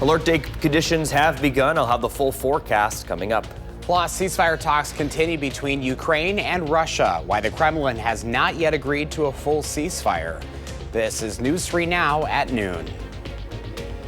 Alert day conditions have begun. I'll have the full forecast coming up. Plus, ceasefire talks continue between Ukraine and Russia, why the Kremlin has not yet agreed to a full ceasefire. This is News 3 Now at noon.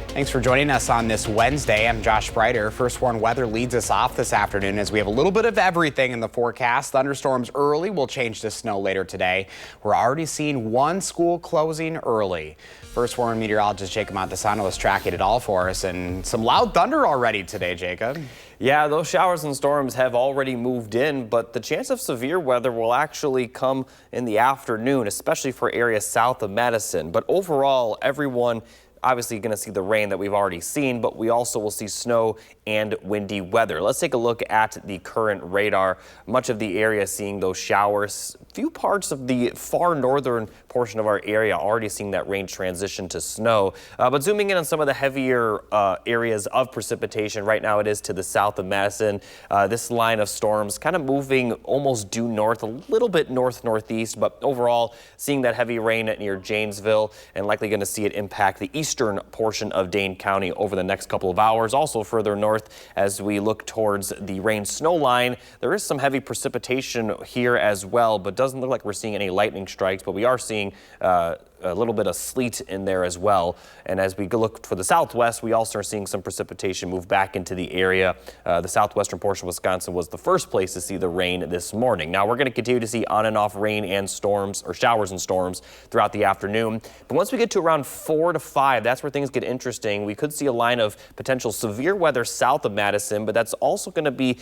Thanks for joining us on this Wednesday. I'm Josh Breiter. First Warn Weather leads us off this afternoon as we have a little bit of everything in the forecast. Thunderstorms early will change to snow later today. We're already seeing one school closing early. First Warn meteorologist Jacob Madison is tracking it all for us, and some loud thunder already today, Jacob. Yeah, those showers and storms have already moved in, but the chance of severe weather will actually come in the afternoon, especially for areas south of Madison. But overall, everyone obviously going to see the rain that we've already seen, but we also will see snow and windy weather. Let's take a look at the current radar. Much of the area seeing those showers. Few parts of the far northern portion of our area already seeing that rain transition to snow. But zooming in on some of the heavier areas of precipitation, right now it is to the south of Madison. This line of storms kind of moving almost due north, a little bit north-northeast, but overall seeing that heavy rain near Janesville and likely going to see it impact the eastern portion of Dane County over the next couple of hours. Also further north as we look towards the rain-snow line, there is some heavy precipitation here as well, but doesn't look like we're seeing any lightning strikes, but we are seeing a little bit of sleet in there as well. And as we look for the southwest, we also are seeing some precipitation move back into the area. The southwestern portion of Wisconsin was the first place to see the rain this morning. Now we're going to continue to see on and off rain and storms, or showers and storms, throughout the afternoon. But once we get to around 4 to 5, that's where things get interesting. We could see a line of potential severe weather south of Madison, but that's also going to be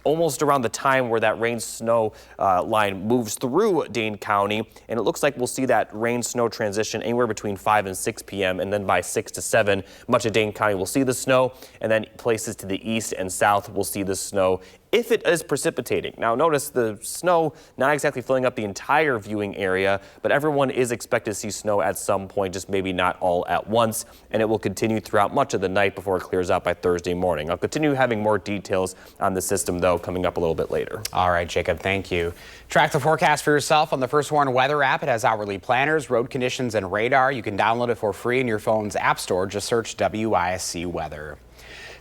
almost around the time where that rain-snow line moves through Dane County. And it looks like we'll see that rain-snow transition anywhere between 5 and 6 p.m. and then by 6 to 7, much of Dane County will see the snow, and then places to the east and south will see the snow if it is precipitating. Now notice the snow not exactly filling up the entire viewing area, but everyone is expected to see snow at some point, just maybe not all at once, and it will continue throughout much of the night before it clears out by Thursday morning. I'll continue having more details on the system though coming up a little bit later. All right, Jacob, thank you. Track the forecast for yourself on the First Warn Weather app. It has hourly planners, road conditions, and radar. You can download it for free in your phone's app store. Just search WISC Weather.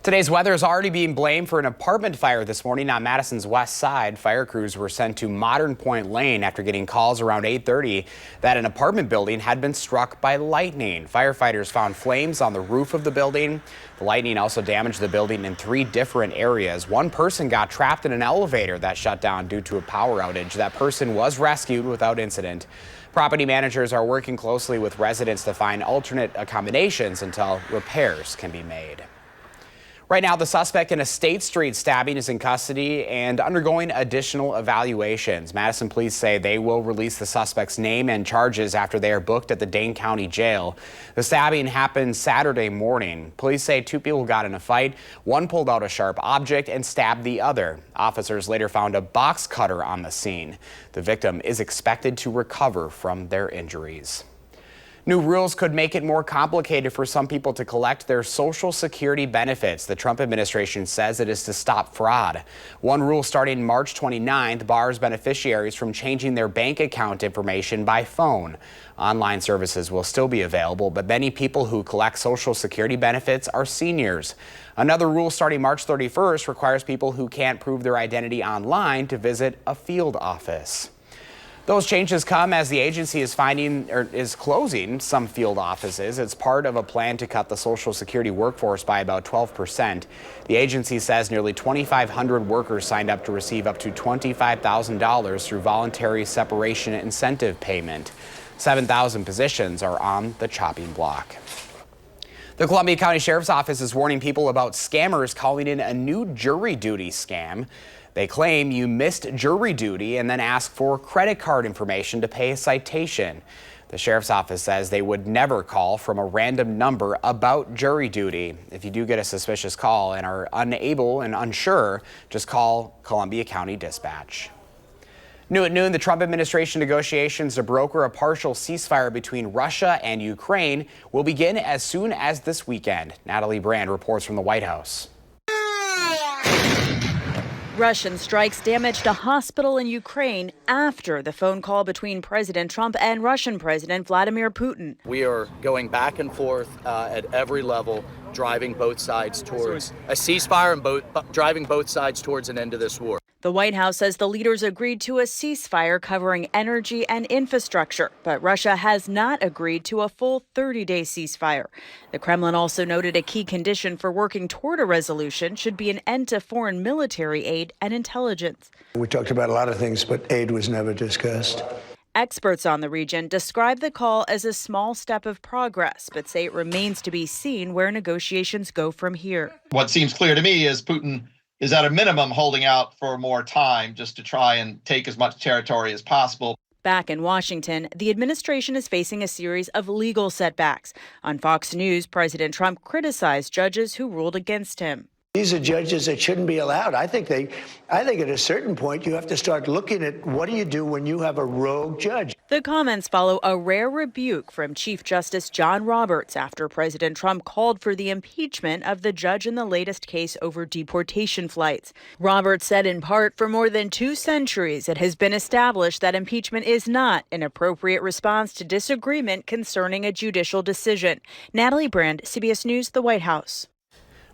Today's weather is already being blamed for an apartment fire this morning on Madison's west side. Fire crews were sent to Modern Point Lane after getting calls around 8:30 that an apartment building had been struck by lightning. Firefighters found flames on the roof of the building. The lightning also damaged the building in 3 different areas. One person got trapped in an elevator that shut down due to a power outage. That person was rescued without incident. Property managers are working closely with residents to find alternate accommodations until repairs can be made. Right now, the suspect in a State Street stabbing is in custody and undergoing additional evaluations. Madison police say they will release the suspect's name and charges after they are booked at the Dane County Jail. The stabbing happened Saturday morning. Police say 2 people got in a fight. One pulled out a sharp object and stabbed the other. Officers later found a box cutter on the scene. The victim is expected to recover from their injuries. New rules could make it more complicated for some people to collect their Social Security benefits. The Trump administration says it is to stop fraud. One rule starting March 29th bars beneficiaries from changing their bank account information by phone. Online services will still be available, but many people who collect Social Security benefits are seniors. Another rule starting March 31st requires people who can't prove their identity online to visit a field office. Those changes come as the agency is closing some field offices. It's part of a plan to cut the Social Security workforce by about 12%. The agency says nearly 2,500 workers signed up to receive up to $25,000 through voluntary separation incentive payment. 7,000 positions are on the chopping block. The Columbia County Sheriff's Office is warning people about scammers calling in a new jury duty scam. They claim you missed jury duty and then ask for credit card information to pay a citation. The Sheriff's Office says they would never call from a random number about jury duty. If you do get a suspicious call and are unable and unsure, just call Columbia County Dispatch. New at noon, the Trump administration negotiations to broker a partial ceasefire between Russia and Ukraine will begin as soon as this weekend. Natalie Brand reports from the White House. Russian strikes damaged a hospital in Ukraine after the phone call between President Trump and Russian President Vladimir Putin. We are going back and forth at every level, driving both sides towards a ceasefire and driving both sides towards an end to this war. The White House says the leaders agreed to a ceasefire covering energy and infrastructure, but Russia has not agreed to a full 30-day ceasefire. The Kremlin also noted a key condition for working toward a resolution should be an end to foreign military aid and intelligence. We talked about a lot of things, but aid was never discussed. Experts on the region describe the call as a small step of progress, but say it remains to be seen where negotiations go from here. What seems clear to me is Putin is at a minimum holding out for more time just to try and take as much territory as possible. Back in Washington, the administration is facing a series of legal setbacks. On Fox News, President Trump criticized judges who ruled against him. These are judges that shouldn't be allowed. I think at a certain point you have to start looking at what do you do when you have a rogue judge. The comments follow a rare rebuke from Chief Justice John Roberts after President Trump called for the impeachment of the judge in the latest case over deportation flights. Roberts said in part, for more than 2 centuries, it has been established that impeachment is not an appropriate response to disagreement concerning a judicial decision. Natalie Brand, CBS News, the White House.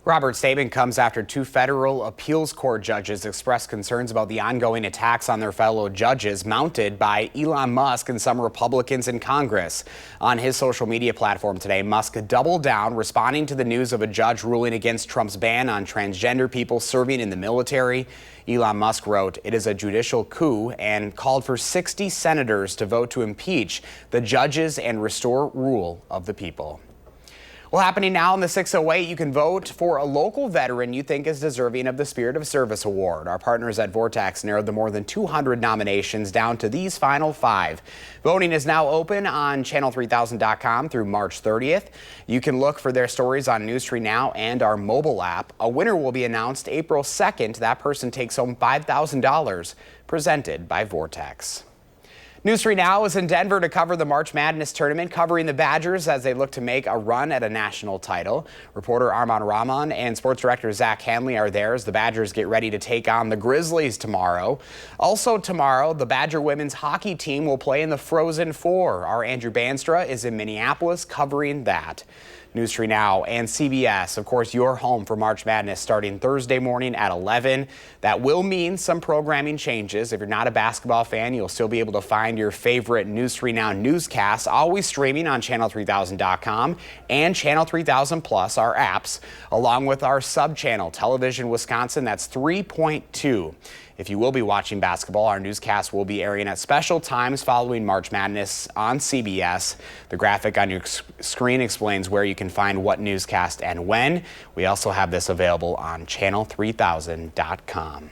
Robert's statement comes after 2 federal appeals court judges expressed concerns about the ongoing attacks on their fellow judges mounted by Elon Musk and some Republicans in Congress. On his social media platform today, Musk doubled down, responding to the news of a judge ruling against Trump's ban on transgender people serving in the military. Elon Musk wrote, "It is a judicial coup," and called for 60 senators to vote to impeach the judges and restore rule of the people. Well, happening now in the 608, you can vote for a local veteran you think is deserving of the Spirit of Service Award. Our partners at Vortex narrowed the more than 200 nominations down to these final 5. Voting is now open on channel3000.com through March 30th. You can look for their stories on News Tree Now and our mobile app. A winner will be announced April 2nd. That person takes home $5,000, presented by Vortex. News 3 Now is in Denver to cover the March Madness tournament, covering the Badgers as they look to make a run at a national title. Reporter Arman Rahman and sports director Zach Hanley are there as the Badgers get ready to take on the Grizzlies tomorrow. Also tomorrow, the Badger women's hockey team will play in the Frozen Four. Our Andrew Banstra is in Minneapolis covering that. News 3 Now and CBS, of course, your home for March Madness starting Thursday morning at 11. That will mean some programming changes. If you're not a basketball fan, you'll still be able to find your favorite News 3 Now newscasts, always streaming on channel3000.com and Channel 3000 Plus, our apps, along with our sub-channel, Television Wisconsin, that's 3.2. If you will be watching basketball, our newscast will be airing at special times following March Madness on CBS. The graphic on your screen explains where you can find what newscast and when. We also have this available on channel3000.com.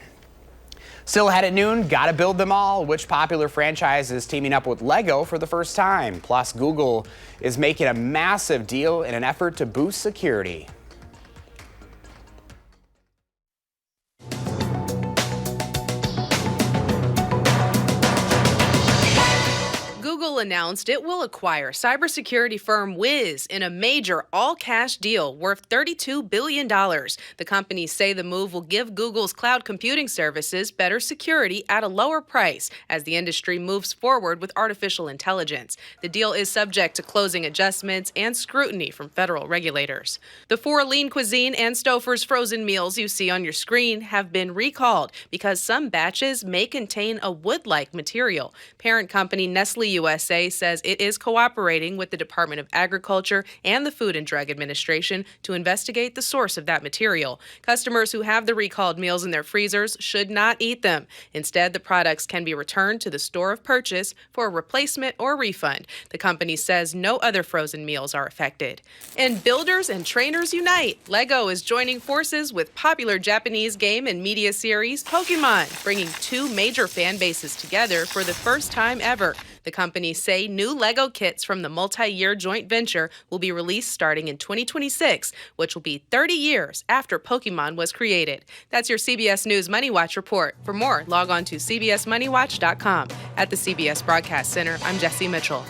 Still ahead at noon, gotta build them all. Which popular franchise is teaming up with Lego for the first time? Plus, Google is making a massive deal in an effort to boost security. Google announced it will acquire cybersecurity firm Wiz in a major all-cash deal worth $32 billion. The companies say the move will give Google's cloud computing services better security at a lower price as the industry moves forward with artificial intelligence. The deal is subject to closing adjustments and scrutiny from federal regulators. The 4 Lean Cuisine and Stouffer's frozen meals you see on your screen have been recalled because some batches may contain a wood-like material. Parent company Nestle USA says it is cooperating with the Department of Agriculture and the Food and Drug Administration to investigate the source of that material. Customers who have the recalled meals in their freezers should not eat them. Instead, the products can be returned to the store of purchase for a replacement or refund. The company says no other frozen meals are affected. And builders and trainers unite. Lego is joining forces with popular Japanese game and media series Pokemon, bringing 2 major fan bases together for the first time ever. The companies say new Lego kits from the multi-year joint venture will be released starting in 2026, which will be 30 years after Pokemon was created. That's your CBS News Money Watch report. For more, log on to cbsmoneywatch.com. At the CBS Broadcast Center, I'm Jesse Mitchell.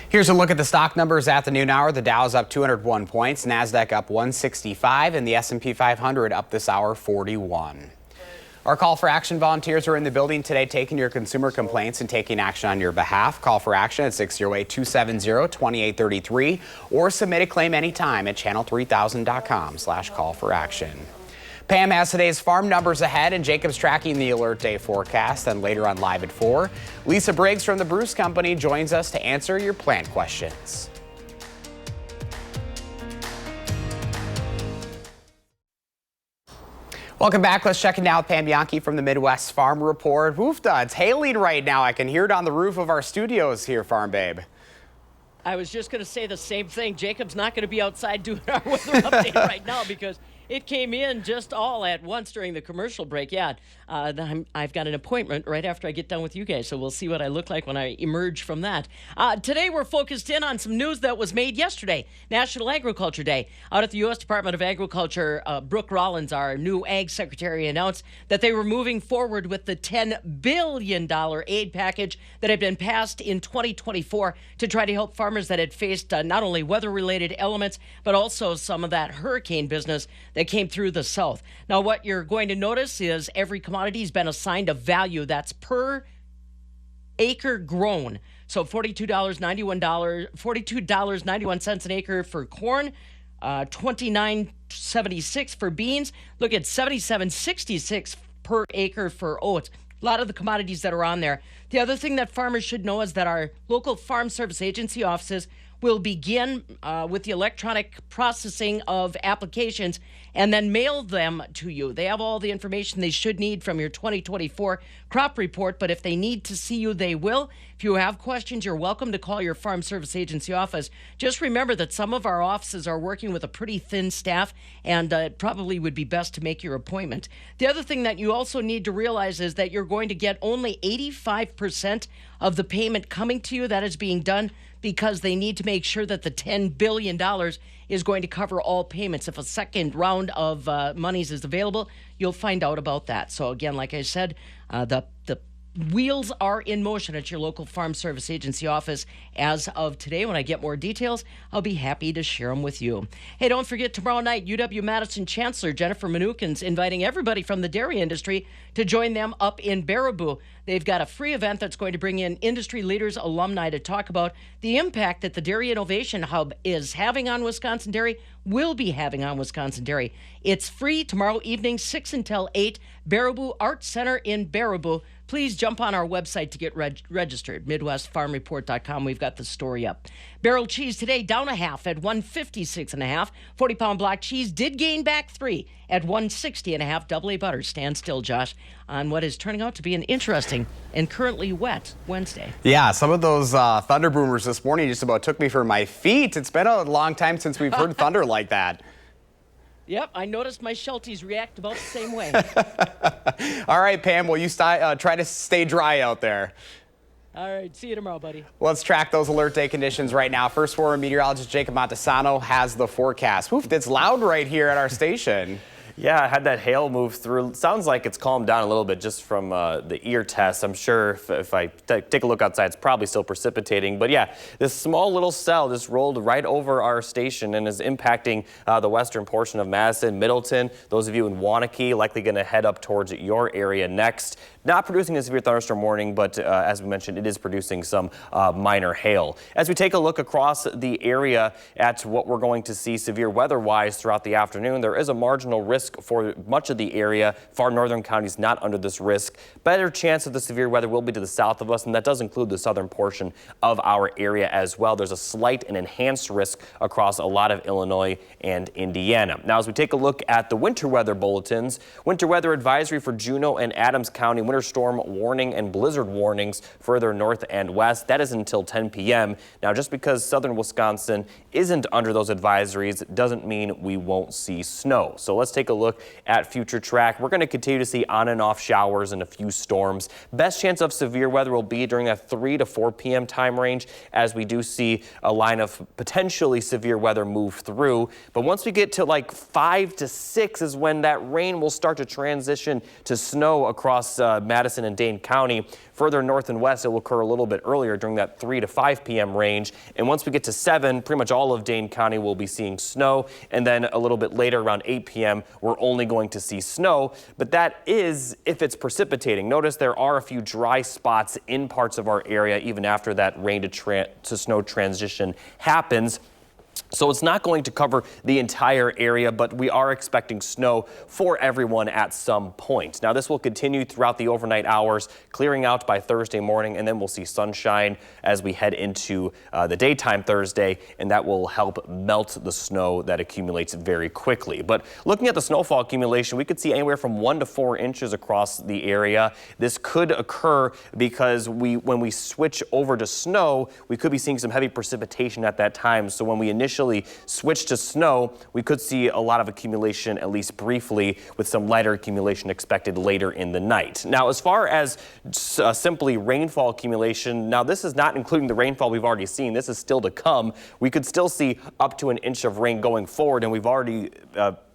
Here's a look at the stock numbers at the noon hour. The Dow's up 201 points, NASDAQ up 165, and the S&P 500 up this hour 41. Our Call for Action volunteers are in the building today taking your consumer complaints and taking action on your behalf. Call for action at 608-270-2833 or submit a claim anytime at channel3000.com/call-for-action. Pam has today's farm numbers ahead, and Jacob's tracking the alert day forecast. And later on Live at 4, Lisa Briggs from the Bruce Company joins us to answer your plant questions. Welcome back. Let's check in now with Pam Bianchi from the Midwest Farm Report. Woofda, it's hailing right now. I can hear it on the roof of our studios here, Farm Babe. I was just going to say the same thing. Jacob's not going to be outside doing our weather update right now because it came in just all at once during the commercial break. Yeah, I've got an appointment right after I get done with you guys, so we'll see what I look like when I emerge from that. Today, we're focused in on some news that was made yesterday, National Agriculture Day. Out at the U.S. Department of Agriculture, Brooke Rollins, our new Ag Secretary, announced that they were moving forward with the $10 billion aid package that had been passed in 2024 to try to help farmers that had faced not only weather-related elements, but also some of that hurricane business that came through the South. Now, what you're going to notice is every commodity has been assigned a value that's per acre grown. So $42.91 an acre for corn, $29.76 for beans. Look at $77.66 per acre for oats. A lot of the commodities that are on there. The other thing that farmers should know is that our local Farm Service Agency offices will begin with the electronic processing of applications and then mail them to you. They have all the information they should need from your 2024 crop report, but if they need to see you, they will. If you have questions, you're welcome to call your Farm Service Agency office. Just remember that some of our offices are working with a pretty thin staff, and it probably would be best to make your appointment. The other thing that you also need to realize is that you're going to get only 85% of the payment coming to you. That is being done because they need to make sure that the $10 billion is going to cover all payments. If a second round of monies is available, you'll find out about that. So again, like I said, the wheels are in motion at your local Farm Service Agency office as of today. When I get more details, I'll be happy to share them with you. Hey, don't forget tomorrow night, UW-Madison Chancellor Jennifer Mnuchin's inviting everybody from the dairy industry to join them up in Baraboo. They've got a free event that's going to bring in industry leaders, alumni to talk about the impact that the Dairy Innovation Hub is having on Wisconsin dairy, will be having on Wisconsin dairy. It's free tomorrow evening, 6 until 8, Baraboo Arts Center in Baraboo. Please jump on our website to get registered, MidwestFarmReport.com. We've got the story up. Barrel cheese today down a half at 156.5. 40-pound block cheese did gain back 3 at 160.5. Double A butter stands still, Josh, on what is turning out to be an interesting and currently wet Wednesday. Yeah, some of those thunder boomers this morning just about took me for my feet. It's been a long time since we've heard thunder like that. Yep, I noticed my Shelties react about the same way. All right, Pam, will you try to stay dry out there? All right, see you tomorrow, buddy. Let's track those alert day conditions right now. First for meteorologist Jacob Montesano has the forecast. Oof, it's loud right here at our station. Yeah, I had that hail move through. Sounds like it's calmed down a little bit just from the ear test. I'm sure if I take a look outside, it's probably still precipitating. But yeah, this small little cell just rolled right over our station and is impacting the western portion of Madison, Middleton. Those of you in Waunakee likely going to head up towards your area next. Not producing a severe thunderstorm warning, but as we mentioned, it is producing some minor hail. As we take a look across the area at what we're going to see severe weather-wise throughout the afternoon, there is a marginal risk for much of the area. Far northern counties not under this risk. Better chance of the severe weather will be to the south of us, and that does include the southern portion of our area as well. There's a slight and enhanced risk across a lot of Illinois and Indiana. Now, as we take a look at the winter weather bulletins, winter weather advisory for Juneau and Adams County, winter storm warning and blizzard warnings further north and west. That is until 10 p.m. Now, just because southern Wisconsin isn't under those advisories doesn't mean we won't see snow. So let's take a look at future track. We're going to continue to see on and off showers and a few storms. Best chance of severe weather will be during that 3 to 4 p.m. time range, as we do see a line of potentially severe weather move through. But once we get to like 5 to 6 is when that rain will start to transition to snow across Madison and Dane County. Further north and west, it will occur a little bit earlier during that 3 to 5 p.m. range. And once we get to 7, pretty much all of Dane County will be seeing snow. And then a little bit later, around 8 p.m., we're only going to see snow. But that is if it's precipitating. Notice there are a few dry spots in parts of our area even after that rain to snow transition happens. So it's not going to cover the entire area, but we are expecting snow for everyone at some point. Now, this will continue throughout the overnight hours, clearing out by Thursday morning, and then we'll see sunshine as we head into the daytime Thursday, and that will help melt the snow that accumulates very quickly. But looking at the snowfall accumulation, we could see anywhere from 1 to 4 inches across the area. This could occur because when we switch over to snow, we could be seeing some heavy precipitation at that time. So when we initially switch to snow, we could see a lot of accumulation, at least briefly, with some lighter accumulation expected later in the night. Now, as far as simply rainfall accumulation, now this is not including the rainfall we've already seen. This is still to come. We could still see up to an inch of rain going forward, and we've already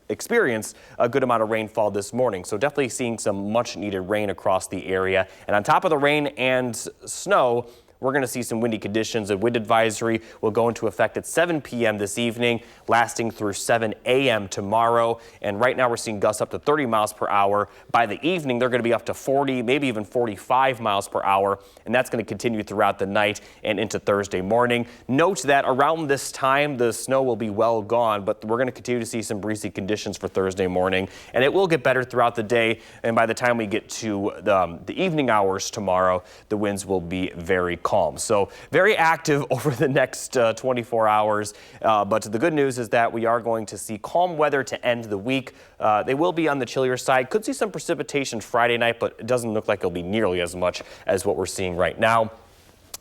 experienced a good amount of rainfall this morning. So definitely seeing some much needed rain across the area. And on top of the rain and snow, we're going to see some windy conditions. A wind advisory will go into effect at 7 p.m. this evening, lasting through 7 a.m. tomorrow. And right now we're seeing gusts up to 30 miles per hour. By the evening, they're going to be up to 40, maybe even 45 miles per hour. And that's going to continue throughout the night and into Thursday morning. Note that around this time, the snow will be well gone, but we're going to continue to see some breezy conditions for Thursday morning. And it will get better throughout the day. And by the time we get to the evening hours tomorrow, the winds will be very calm. So very active over the next 24 hours. But the good news is that we are going to see calm weather to end the week. They will be on the chillier side. Could see some precipitation Friday night, but it doesn't look like it'll be nearly as much as what we're seeing right now.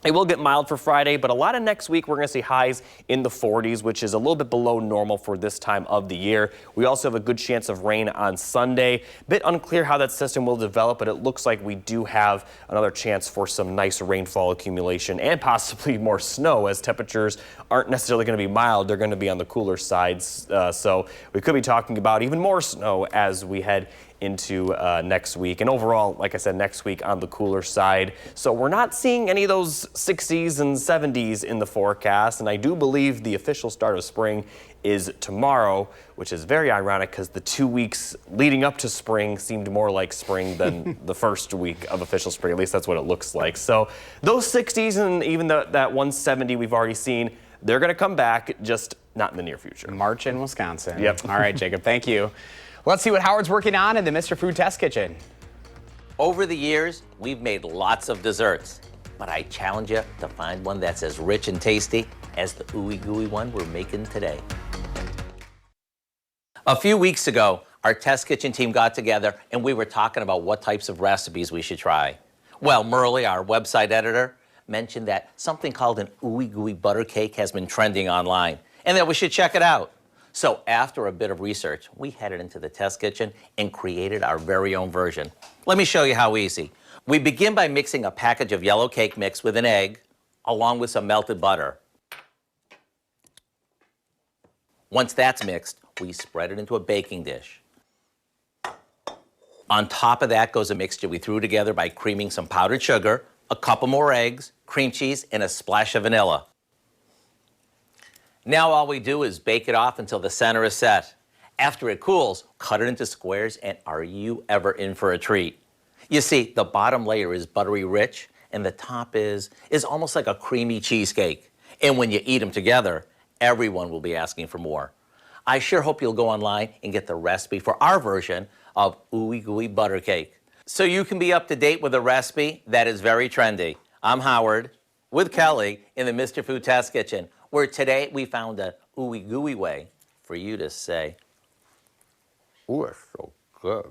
It will get mild for Friday, but a lot of next week we're going to see highs in the 40s, which is a little bit below normal for this time of the year. We also have a good chance of rain on Sunday. Bit unclear how that system will develop, but it looks like we do have another chance for some nice rainfall accumulation and possibly more snow, as temperatures aren't necessarily going to be mild. They're going to be on the cooler sides. So we could be talking about even more snow as we head into next week. And overall, like I said, next week on the cooler side. So we're not seeing any of those 60s and 70s in the forecast. And I do believe the official start of spring is tomorrow, which is very ironic because the 2 weeks leading up to spring seemed more like spring than the first week of official spring. At least that's what it looks like. So those 60s and even that 170 we've already seen, they're going to come back, just not in the near future. March in Wisconsin. Yep. All right, Jacob, thank you. Let's see what Howard's working on in the Mr. Food Test Kitchen. Over the years, we've made lots of desserts, but I challenge you to find one that's as rich and tasty as the ooey gooey one we're making today. A few weeks ago, our test kitchen team got together and we were talking about what types of recipes we should try. Well, Merle, our website editor, mentioned that something called an ooey gooey butter cake has been trending online and that we should check it out. So after a bit of research, we headed into the test kitchen and created our very own version. Let me show you how easy. We begin by mixing a package of yellow cake mix with an egg, along with some melted butter. Once that's mixed, we spread it into a baking dish. On top of that goes a mixture we threw together by creaming some powdered sugar, a couple more eggs, cream cheese, and a splash of vanilla. Now all we do is bake it off until the center is set. After it cools, cut it into squares, and are you ever in for a treat? You see, the bottom layer is buttery rich, and the top is almost like a creamy cheesecake. And when you eat them together, everyone will be asking for more. I sure hope you'll go online and get the recipe for our version of ooey gooey butter cake, so you can be up to date with a recipe that is very trendy. I'm Howard with Kelly in the Mr. Food Test Kitchen, where today we found a ooey gooey way for you to say, ooh, it's so good.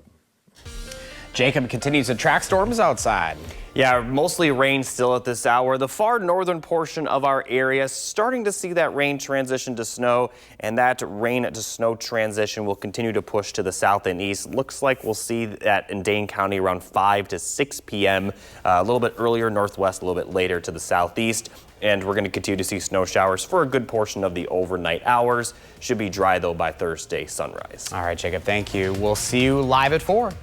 Jacob continues to track storms outside. Yeah, mostly rain still at this hour. The far northern portion of our area starting to see that rain transition to snow, and that rain to snow transition will continue to push to the south and east. Looks like we'll see that in Dane County around 5 to 6 p.m. A little bit earlier northwest, a little bit later to the southeast. And we're going to continue to see snow showers for a good portion of the overnight hours. Should be dry, though, by Thursday sunrise. All right, Jacob, thank you. We'll see you live at 4.